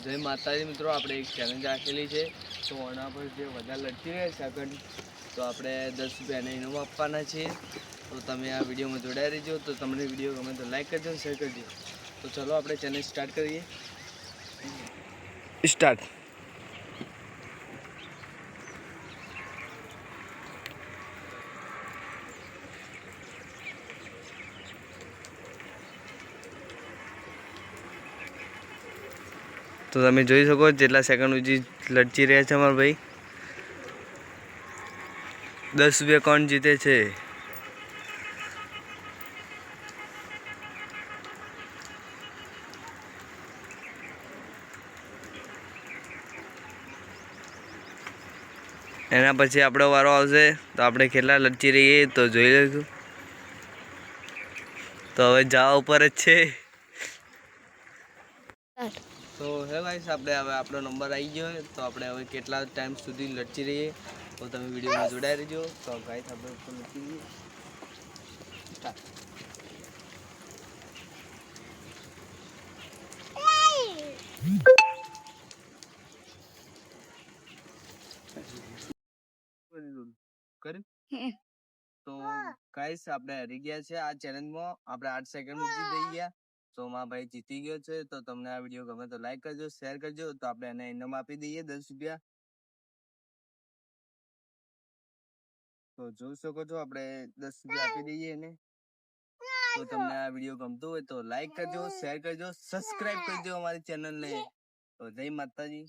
જય માતાજી મિત્રો, આપણે એક ચેલેન્જ રાખેલી છે. તો આના પર જે વધારે લડતી રહે સેકન્ડ તો આપણે 10 રૂપિયાને ઇનામ આપવાના છીએ. તો તમે આ વિડીયોમાં જોડાઈ રહેજો. તો તમને વિડીયો ગમે તો લાઈક કરજો, શેર કરજો. તો ચલો આપણે ચેલેન્જ સ્ટાર્ટ કરીએ. સ્ટાર્ટ. તો તમે જોઈ શકો જેટલા સેકન્ડ સુધી લડતી રહ્યા છે અમારા ભાઈ. 10 રૂપિયા કોણ જીતે છે? એના પછી આપણો વારો આવશે તો આપણે કેટલા લડતી રહીએ તો જોઈ લઈશું. તો હવે જવા ઉપર જ છે. તો હે ગાઈસ, આપણે હવે આપણો નંબર આવી ગયો તો આપણે હવે કેટલા ટાઈમ સુધી લડતી રહીએ તો તમે વિડીયોમાં જોડાઈ રહેજો. તો ગાઈસ આપણે ઉપર લડતી રહીએ. સ્ટાર્ટ. તો ગાઈસ આપણે હારી ગયા છે આ ચેલેન્જમાં. આપણે 8 સેકન્ડ સુધી થઈ ગયા. તો મારા ભાઈ જીતી ગયો છે. તો તમને આ વિડીયો ગમે તો લાઈક કરજો, શેર કરજો. તો આપણે એને ઇનામ આપી દઈએ 10 રૂપિયા. તો જોઈ શકો છો આપણે 10 રૂપિયા આપી દઈએ એને. તો તમને આ વિડીયો ગમતો હોય તો લાઈક કરજો, શેર કરજો, સબસ્ક્રાઇબ કરજો અમારી ચેનલને. તો જય માતાજી.